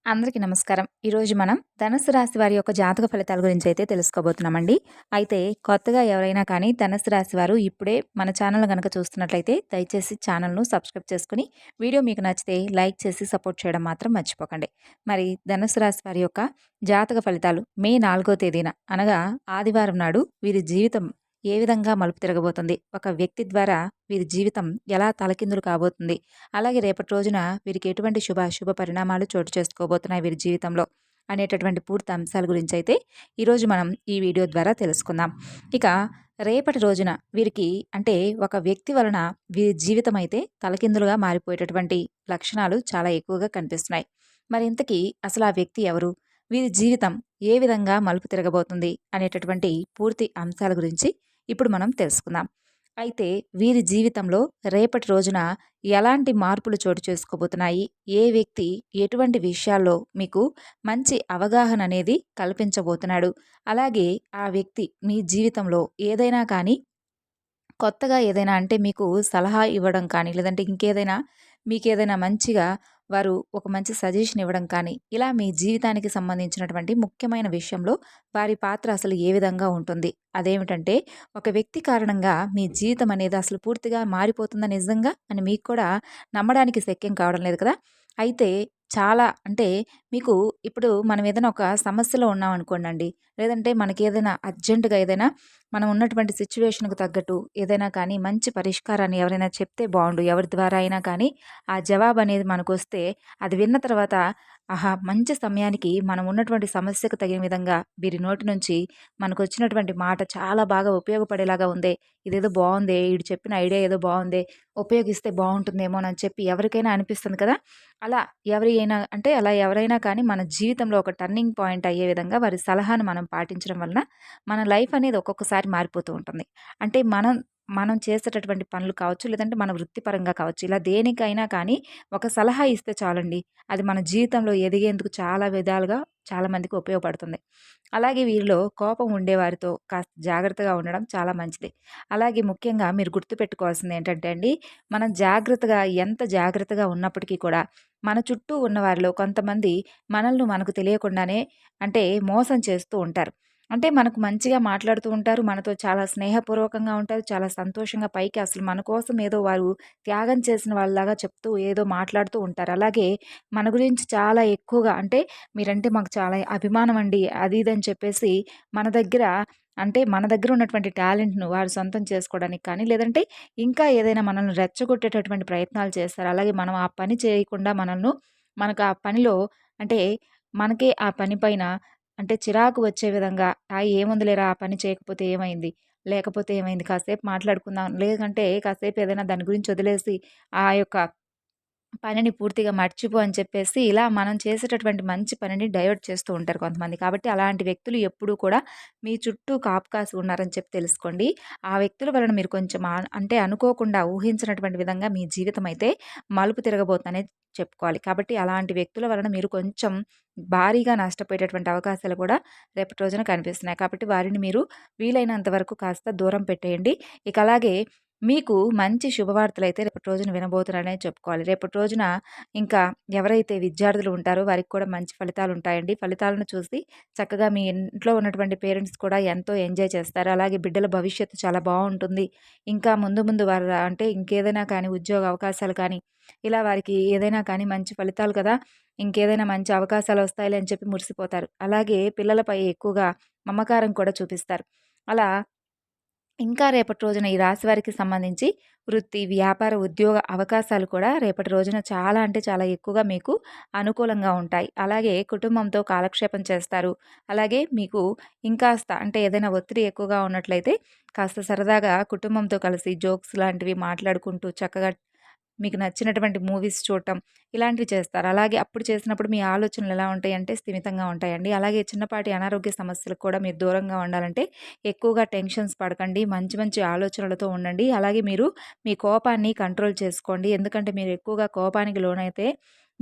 అందరికీ నమస్కారం. ఈరోజు మనం ధనుస్సు రాశి వారి యొక్క జాతక ఫలితాల గురించి అయితే తెలుసుకోబోతున్నామండి. అయితే కొత్తగా ఎవరైనా కానీ ధనుస్సు రాశి వారు ఇప్పుడే మన ఛానల్ గనక చూస్తున్నట్లయితే దయచేసి ఛానల్‌ను సబ్స్క్రైబ్ చేసుకొని, వీడియో మీకు నచ్చితే లైక్ చేసి సపోర్ట్ చేయడం మాత్రం మర్చిపోకండి. మరి ధనుస్సు రాశి వారి యొక్క జాతక ఫలితాలు మే 4వ తేదీన అనగా ఆదివారం నాడు వీరి జీవితం ఏ విధంగా మలుపు తిరగబోతుంది? ఒక వ్యక్తి ద్వారా వీరి జీవితం ఎలా తలకిందులు కాబోతుంది? అలాగే రేపటి రోజున వీరికి ఎటువంటి శుభ పరిణామాలు చోటు చేసుకోబోతున్నాయి వీరి జీవితంలో అనేటటువంటి పూర్తి అంశాల గురించి అయితే ఈరోజు మనం ఈ వీడియో ద్వారా తెలుసుకుందాం. ఇక రేపటి రోజున వీరికి అంటే ఒక వ్యక్తి వలన వీరి జీవితం అయితే తలకిందులుగా మారిపోయేటటువంటి లక్షణాలు చాలా ఎక్కువగా కనిపిస్తున్నాయి. మరి ఇంతకీ అసలు ఆ వ్యక్తి ఎవరు? వీరి జీవితం ఏ విధంగా మలుపు తిరగబోతుంది అనేటటువంటి పూర్తి అంశాల గురించి ఇప్పుడు మనం తెలుసుకుందాం. అయితే వీరి జీవితంలో రేపటి రోజున ఎలాంటి మార్పులు చోటు చేసుకోబోతున్నాయి? ఏ వ్యక్తి ఎటువంటి విషయాల్లో మీకు మంచి అవగాహన అనేది కల్పించబోతున్నాడు? అలాగే ఆ వ్యక్తి మీ జీవితంలో ఏదైనా కానీ కొత్తగా ఏదైనా అంటే మీకు సలహా ఇవ్వడం కానీ, లేదంటే ఇంకేదైనా మీకేదైనా మంచిగా వారు ఒక మంచి సజెషన్ ఇవ్వడం కానీ, ఇలా మీ జీవితానికి సంబంధించినటువంటి ముఖ్యమైన విషయంలో వారి పాత్ర అసలు ఏ విధంగా ఉంటుంది? అదేమిటంటే, ఒక వ్యక్తి కారణంగా మీ జీవితం అనేది అసలు పూర్తిగా మారిపోతుందా నిజంగా అని మీకు కూడా నమ్మడానికి శక్యం కావడం లేదు కదా! అయితే చాలా అంటే మీకు ఇప్పుడు మనం ఏదైనా ఒక సమస్యలో ఉన్నామనుకోండండి, లేదంటే మనకేదైనా అర్జెంట్‌గా ఏదైనా మనం ఉన్నటువంటి సిట్యుయేషన్‌కి తగ్గట్టు ఏదైనా కానీ మంచి పరిష్కారాన్ని ఎవరైనా చెప్తే బావుండు. ఎవరి ద్వారా అయినా కానీ ఆ జవాబనేది మనకొస్తే అది విన్న తర్వాత ఆహా! మంచి సమయానికి మనం ఉన్నటువంటి సమస్యకు తగిన విధంగా వీరి నోటి నుంచి మనకొచ్చినటువంటి మాట చాలా బాగా ఉపయోగపడేలాగా ఉందే. ఇదేదో బావుందే. ఈడు చెప్పిన ఐడియా ఏదో బావుందే. ఉపయోగిస్తే బావుంటుందేమోనని చెప్పి ఎవరికైనా అనిపిస్తుంది కదా! అలా అలా ఎవరైనా కానీ మన జీవితంలో ఒక టర్నింగ్ పాయింట్ అయ్యే విధంగా వారి సలహాను మనం పాటించడం వలన మన లైఫ్ అనేది ఒక్కొక్కసారి మారిపోతూ ఉంటుంది. అంటే మనం మనం చేసేటటువంటి పనులు కావచ్చు, లేదంటే మన వృత్తిపరంగా కావచ్చు. ఇలా దేనికైనా కానీ ఒక సలహా ఇస్తే చాలండి. అది మన జీవితంలో ఎదిగేందుకు చాలా విధాలుగా చాలా మందికి ఉపయోగపడుతుంది. అలాగే వీరిలో కోపం ఉండేవారితో కాస్త జాగ్రత్తగా ఉండడం చాలా మంచిది. అలాగే ముఖ్యంగా మీరు గుర్తుపెట్టుకోవాల్సింది ఏంటంటే అండి, మనం ఎంత జాగ్రత్తగా ఉన్నప్పటికీ కూడా మన చుట్టూ ఉన్నవారిలో కొంతమంది మనకు తెలియకుండానే అంటే మోసం చేస్తూ ఉంటారు. అంటే మనకు మంచిగా మాట్లాడుతూ ఉంటారు. మనతో చాలా స్నేహపూర్వకంగా ఉంటారు. చాలా సంతోషంగా పైకి అసలు మన కోసం ఏదో వారు త్యాగం చేసిన వాళ్ళలాగా చెప్తూ ఏదో మాట్లాడుతూ ఉంటారు. అలాగే మన గురించి చాలా ఎక్కువగా అంటే మీరంటే మాకు చాలా అభిమానం అండి. అది ఇది అని చెప్పేసి మన దగ్గర మన దగ్గర ఉన్నటువంటి టాలెంట్‌ను వారు సొంతం చేసుకోవడానికి కానీ, లేదంటే ఇంకా ఏదైనా మనల్ని రెచ్చగొట్టేటటువంటి ప్రయత్నాలు చేస్తారు. అలాగే మనం ఆ పని చేయకుండా మనకు ఆ పనిలో అంటే మనకే ఆ పని పైన చిరాకు వచ్చే విధంగా ఏముందిలేరా ఆ పని చేయకపోతే ఏమైంది? లేకపోతే ఏమైంది? కాసేపు మాట్లాడుకుందాం. లేదంటే కాసేపు ఏదైనా దాని గురించి వదిలేసి ఆ యొక్క పనిని పూర్తిగా మర్చిపో అని చెప్పేసి ఇలా మనం చేసేటటువంటి మంచి పనిని డైవర్ట్ చేస్తూ ఉంటారు కొంతమంది. కాబట్టి అలాంటి వ్యక్తులు ఎప్పుడూ కూడా మీ చుట్టూ కాపు కాసి ఉన్నారని చెప్పి తెలుసుకోండి. ఆ వ్యక్తుల వలన మీరు కొంచెం అనుకోకుండా ఊహించినటువంటి విధంగా మీ జీవితం అయితే మలుపు తిరగబోతుందనే చెప్పుకోవాలి. కాబట్టి అలాంటి వ్యక్తుల వలన మీరు కొంచెం భారీగా నష్టపోయేటటువంటి అవకాశాలు కూడా రేపటి రోజున కనిపిస్తున్నాయి. కాబట్టి వారిని మీరు వీలైనంత వరకు కాస్త దూరం పెట్టేయండి. ఇక అలాగే మీకు మంచి శుభవార్తలైతే రేపటి రోజున వినబోతున్నారనే చెప్పుకోవాలి. రేపటి రోజున ఇంకా ఎవరైతే విద్యార్థులు ఉంటారో వారికి కూడా మంచి ఫలితాలుంటాయండి. ఫలితాలను చూసి చక్కగా మీ ఇంట్లో ఉన్నటువంటి పేరెంట్స్ కూడా ఎంతో ఎంజాయ్ చేస్తారు. అలాగే బిడ్డల భవిష్యత్తు చాలా బావుంటుంది. ఇంకా ముందు ముందు వారు ఇంకేదైనా కానీ ఉద్యోగ అవకాశాలు కానీ, ఇలా వారికి ఏదైనా కానీ మంచి ఫలితాలు కదా! ఇంకేదైనా మంచి అవకాశాలొస్తాయిలే అని చెప్పి మురిసిపోతారు. అలాగే పిల్లలపై ఎక్కువగా మమకారం కూడా చూపిస్తారు. అలా ఇంకా రేపటి రోజున ఈ రాశి వారికి సంబంధించి వృత్తి, వ్యాపార, ఉద్యోగ అవకాశాలు కూడా రేపటి రోజున చాలా ఎక్కువగా మీకు అనుకూలంగా ఉంటాయి. అలాగే కుటుంబంతో కాలక్షేపం చేస్తారు. అలాగే మీకు ఇంకాస్త ఏదైనా ఒత్తిడి ఎక్కువగా ఉన్నట్లయితే కాస్త సరదాగా కుటుంబంతో కలిసి జోక్స్ లాంటివి మాట్లాడుకుంటూ చక్కగా మీకు నచ్చినటువంటి మూవీస్ చూడటం ఇలాంటివి చేస్తారు. అలాగే అప్పుడు చేసినప్పుడు మీ ఆలోచనలు ఎలా ఉంటాయంటే స్థిమితంగా ఉంటాయండి. అలాగే చిన్నపాటి అనారోగ్య సమస్యలకు కూడా మీరు దూరంగా ఉండాలంటే ఎక్కువగా టెన్షన్స్ పడకండి. మంచి మంచి ఆలోచనలతో ఉండండి. అలాగే మీరు మీ కోపాన్ని కంట్రోల్ చేసుకోండి. ఎందుకంటే మీరు ఎక్కువగా కోపానికి లోనైతే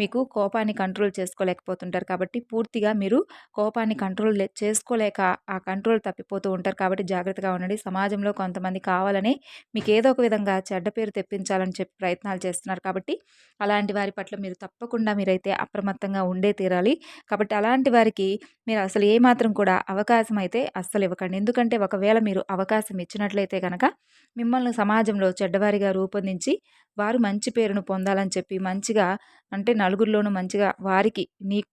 మీకు కోపాన్ని కంట్రోల్ చేసుకోలేకపోతుంటారు. కాబట్టి పూర్తిగా మీరు కోపాన్ని కంట్రోల్ చేసుకోలేక ఆ కంట్రోల్ తప్పిపోతూ ఉంటారు. కాబట్టి జాగ్రత్తగా ఉండండి. సమాజంలో కొంతమంది కావాలని మీకు ఏదో ఒక విధంగా చెడ్డ పేరు తెప్పించాలని చెప్పి ప్రయత్నాలు చేస్తున్నారు. కాబట్టి అలాంటి వారి పట్ల మీరు తప్పకుండా మీరైతే అప్రమత్తంగా ఉండే తీరాలి. కాబట్టి అలాంటి వారికి మీరు అసలు ఏమాత్రం కూడా అవకాశం అయితే అస్సలు ఇవ్వకండి. ఎందుకంటే ఒకవేళ మీరు అవకాశం ఇచ్చినట్లయితే గనక మిమ్మల్ని సమాజంలో చెడ్డవారిగా రూపొందించి వారు మంచి పేరును పొందాలని చెప్పి మంచిగా అంటే నలుగురిలోనూ మంచిగా వారికి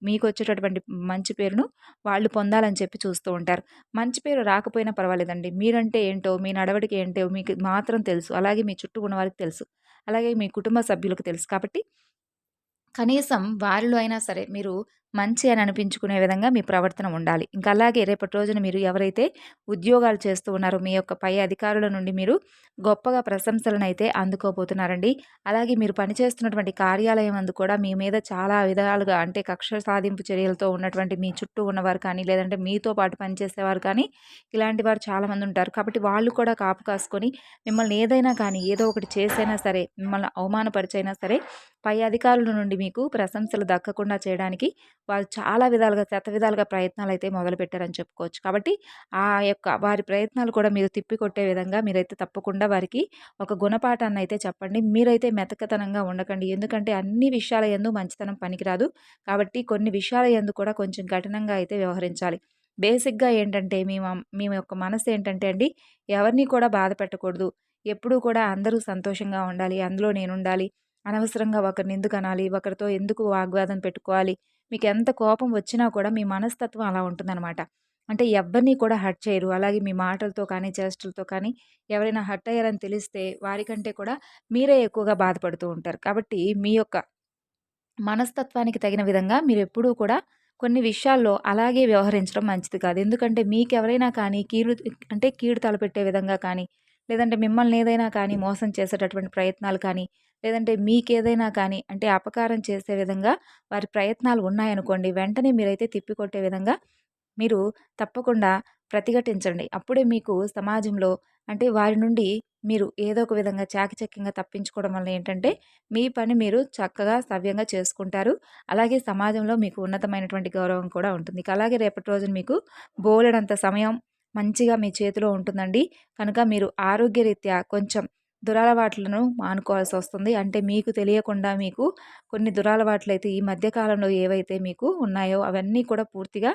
మీకొచ్చేటటువంటి మంచి పేరును వాళ్ళు పొందాలని చెప్పి చూస్తూ ఉంటారు. మంచి పేరు రాకపోయినా పర్వాలేదండి. మీరంటే ఏంటో, మీ నడవడిక ఏంటో మీకు మాత్రం తెలుసు. అలాగే మీ చుట్టూ ఉన్న వారికి తెలుసు. అలాగే మీ కుటుంబ సభ్యులకు తెలుసు. కాబట్టి కనీసం వారిలో అయినా సరే మీరు మంచి అని అనిపించుకునే విధంగా మీ ప్రవర్తన ఉండాలి. ఇంకా అలాగే రేపటి రోజున మీరు ఎవరైతే ఉద్యోగాలు చేస్తూ ఉన్నారో మీ యొక్క పై అధికారుల నుండి మీరు గొప్పగా ప్రశంసలనైతే అందుకోబోతున్నారండి. అలాగే మీరు పనిచేస్తున్నటువంటి కార్యాలయం యందు కూడా మీ మీద చాలా విధాలుగా అంటే కక్ష సాధింపు చర్యలతో ఉన్నటువంటి మీ చుట్టూ ఉన్నవారు కానీ, లేదంటే మీతో పాటు పనిచేసేవారు కానీ, ఇలాంటి వారు చాలామంది ఉంటారు. కాబట్టి వాళ్ళు కూడా కాపు కాసుకొని మిమ్మల్ని ఏదైనా కానీ ఏదో ఒకటి చేసైనా సరే, మిమ్మల్ని అవమానపరిచైనా సరే పై అధికారుల నుండి మీకు ప్రశంసలు దక్కకుండా చేయడానికి వాళ్ళు చాలా విధాలుగా శతవిధాలుగా ప్రయత్నాలైతే మొదలుపెట్టారని చెప్పుకోవచ్చు. కాబట్టి వారి ప్రయత్నాలు కూడా మీరు తిప్పికొట్టే విధంగా మీరైతే తప్పకుండా వారికి ఒక గుణపాఠాన్నయితే చెప్పండి. మీరైతే మెతకతనంగా ఉండకండి. ఎందుకంటే అన్ని విషయాల యందు మంచితనం పనికిరాదు. కాబట్టి కొన్ని విషయాల యందు కూడా కొంచెం కఠినంగా అయితే వ్యవహరించాలి. బేసిక్‌గా ఏంటంటే మీ యొక్క మనసు ఏంటంటే అండి, ఎవరిని కూడా బాధ పెట్టకూడదు. ఎప్పుడూ కూడా అందరూ సంతోషంగా ఉండాలి. అందులో నేనుండాలి. అనవసరంగా ఒకరిని ఎందుకు అనాలి? ఒకరితో ఎందుకు వాగ్వాదం పెట్టుకోవాలి? మీకెంత కోపం వచ్చినా కూడా మీ మనస్తత్వం అలా ఉంటుందనమాట. అంటే ఎవ్వరిని కూడా హర్ట్ చేయరు. అలాగే మీ మాటలతో కానీ, చేష్టలతో కానీ ఎవరైనా హర్ట్ అయ్యారని తెలిస్తే వారికంటే కూడా మీరే ఎక్కువగా బాధపడుతూ ఉంటారు. కాబట్టి మీ యొక్క మనస్తత్వానికి తగిన విధంగా మీరెప్పుడూ కూడా కొన్ని విషయాల్లో అలాగే వ్యవహరించడం మంచిది కాదు. ఎందుకంటే మీకెవరైనా కానీ కీడు తలపెట్టే విధంగా కానీ, లేదంటే మిమ్మల్ని ఏదైనా కానీ మోసం చేసేటటువంటి ప్రయత్నాలు కానీ, లేదంటే మీకేదైనా కానీ అంటే అపకారం చేసే విధంగా వారి ప్రయత్నాలు ఉన్నాయనుకోండి, వెంటనే మీరైతే తిప్పికొట్టే విధంగా మీరు తప్పకుండా ప్రతిఘటించండి. అప్పుడే మీకు సమాజంలో అంటే వారి నుండి మీరు ఏదో ఒక విధంగా చాకచక్యంగా తప్పించుకోవడం వల్ల ఏంటంటే, మీ పని మీరు చక్కగా సవ్యంగా చేసుకుంటారు. అలాగే సమాజంలో మీకు ఉన్నతమైనటువంటి గౌరవం కూడా ఉంటుంది. ఇక అలాగే రేపటి రోజున మీకు బోలెడంత సమయం మంచిగా మీ చేతిలో ఉంటుందండి. కనుక మీరు ఆరోగ్యరీత్యా కొంచెం దురలవాట్లను మానుకోవాల్సొస్తుంది. అంటే మీకు తెలియకుండా మీకు కొన్ని దురలవాట్లయితే ఈ మధ్య కాలంలో ఏవైతే మీకు ఉన్నాయో అవన్నీ కూడా పూర్తిగా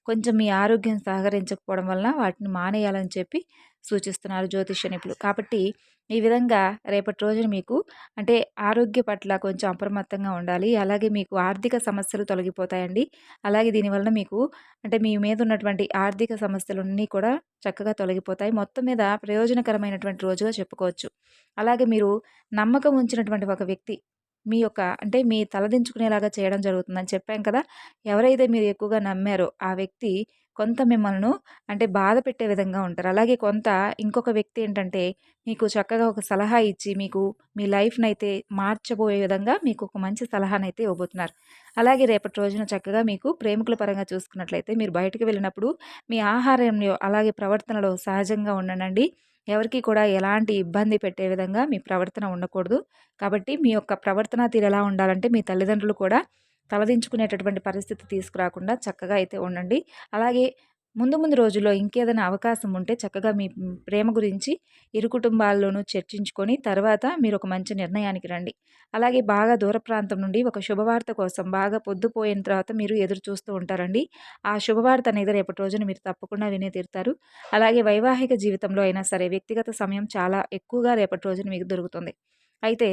కొంచెం మీ ఆరోగ్యం సహకరించకపోవడం వలన వాటిని మానేయాలని చెప్పి సూచిస్తున్నారు జ్యోతిష్య నిపుణులు. కాబట్టి ఈ విధంగా రేపటి రోజున మీకు అంటే ఆరోగ్య పట్ల కొంచెం అప్రమత్తంగా ఉండాలి. అలాగే మీకు ఆర్థిక సమస్యలు తొలగిపోతాయండి. అలాగే దీనివలన మీకు అంటే మీ మీద ఉన్నటువంటి ఆర్థిక సమస్యలన్నీ కూడా చక్కగా తొలగిపోతాయి. మొత్తం మీద ప్రయోజనకరమైనటువంటి రోజుగా చెప్పుకోవచ్చు. అలాగే మీరు నమ్మకం ఉంచినటువంటి ఒక వ్యక్తి మీ యొక్క అంటే మీ తలదించుకునేలాగా చేయడం జరుగుతుందని చెప్పాం కదా! ఎవరైతే మీరు ఎక్కువగా నమ్మారో ఆ వ్యక్తి కొంత మిమ్మల్ని అంటే బాధ పెట్టే విధంగా ఉంటారు. అలాగే ఇంకొక వ్యక్తి ఏంటంటే మీకు చక్కగా ఒక సలహా ఇచ్చి మీకు మీ లైఫ్‌నైతే మార్చబోయే విధంగా మీకు ఒక మంచి సలహానైతే ఇవ్వబోతున్నారు. అలాగే రేపటి రోజున చక్కగా మీకు ప్రేమికుల పరంగా చూసుకున్నట్లయితే మీరు బయటకి వెళ్ళినప్పుడు మీ ఆహారంలో అలాగే ప్రవర్తనలో సహజంగా ఉండండండి. ఎవరికీ కూడా ఎలాంటి ఇబ్బంది పెట్టే విధంగా మీ ప్రవర్తన ఉండకూడదు. కాబట్టి మీ యొక్క ప్రవర్తనా తీరు ఎలా ఉండాలంటే మీ తల్లిదండ్రులు కూడా తలదించుకునేటటువంటి పరిస్థితి తీసుకురాకుండా చక్కగా అయితే ఉండండి. అలాగే ముందు ముందు రోజుల్లో ఇంకేదైనా అవకాశం ఉంటే చక్కగా మీ ప్రేమ గురించి ఇరు కుటుంబాల్లోనూ చర్చించుకొని తర్వాత మీరు ఒక మంచి నిర్ణయానికి రండి. అలాగే బాగా దూర ప్రాంతం నుండి ఒక శుభవార్త కోసం బాగా పొద్దుపోయిన తర్వాత మీరు ఎదురు చూస్తూ ఉంటారండి. ఆ శుభవార్త అనేది రేపటి రోజున మీరు తప్పకుండా వినే తీరుతారు. అలాగే వైవాహిక జీవితంలో అయినా సరే వ్యక్తిగత సమయం చాలా ఎక్కువగా రేపటి రోజున మీకు దొరుకుతుంది. అయితే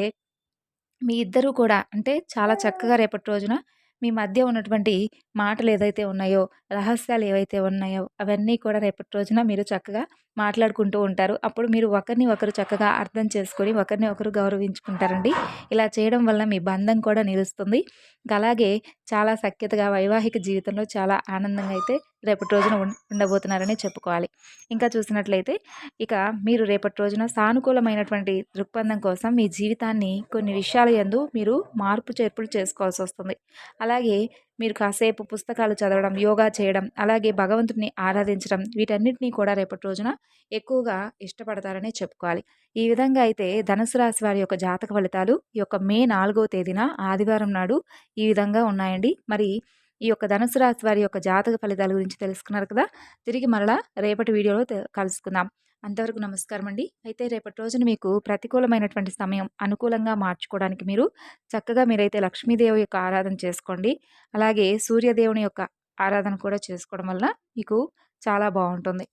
మీ ఇద్దరూ కూడా అంటే చాలా చక్కగా రేపటి రోజున మీ మధ్య ఉన్నటువంటి మాటలు ఏదైతే ఉన్నాయో, రహస్యాలు ఏవైతే ఉన్నాయో అవన్నీ కూడా రేపటి రోజున మీరు చక్కగా మాట్లాడుకుంటూ ఉంటారు. అప్పుడు మీరు ఒకరిని ఒకరు చక్కగా అర్థం చేసుకొని ఒకరిని ఒకరు గౌరవించుకుంటారండి. ఇలా చేయడం వల్ల మీ బంధం కూడా నిలుస్తుంది. అలాగే చాలా సఖ్యతగా వైవాహిక జీవితంలో చాలా ఆనందంగా అయితే రేపటి రోజున ఉండబోతున్నారని చెప్పుకోవాలి. ఇంకా చూసినట్లయితే ఇక మీరు రేపటి రోజున సానుకూలమైనటువంటి దృక్పథం కోసం మీ జీవితాన్ని కొన్ని విషయాల యందు మీరు మార్పు చేర్పులు చేసుకోవాల్సి వస్తుంది. అలాగే మీరు కాసేపు పుస్తకాలు చదవడం, యోగా చేయడం, అలాగే భగవంతుడిని ఆరాధించడం వీటన్నిటిని కూడా రేపటి రోజున ఎక్కువగా ఇష్టపడతారనే చెప్పుకోవాలి. ఈ విధంగా అయితే ధనుసు రాశి వారి యొక్క జాతక ఫలితాలు ఈ యొక్క మే 4వ తేదీన ఆదివారం నాడు ఈ విధంగా ఉన్నాయండి. మరి ఈ యొక్క ధనుసు రాశి వారి యొక్క జాతక ఫలితాల గురించి తెలుసుకున్నారు కదా! తిరిగి మరలా రేపటి వీడియోలో కలుసుకుందాం. అంతవరకు నమస్కారం అండి. అయితే రేపటి రోజున మీకు ప్రతికూలమైనటువంటి సమయం అనుకూలంగా మార్చుకోవడానికి చక్కగా మీరైతే లక్ష్మీదేవి యొక్క ఆరాధన చేసుకోండి. అలాగే సూర్యదేవుని యొక్క ఆరాధన కూడా చేసుకోవడం వల్ల మీకు చాలా బావుంటుంది.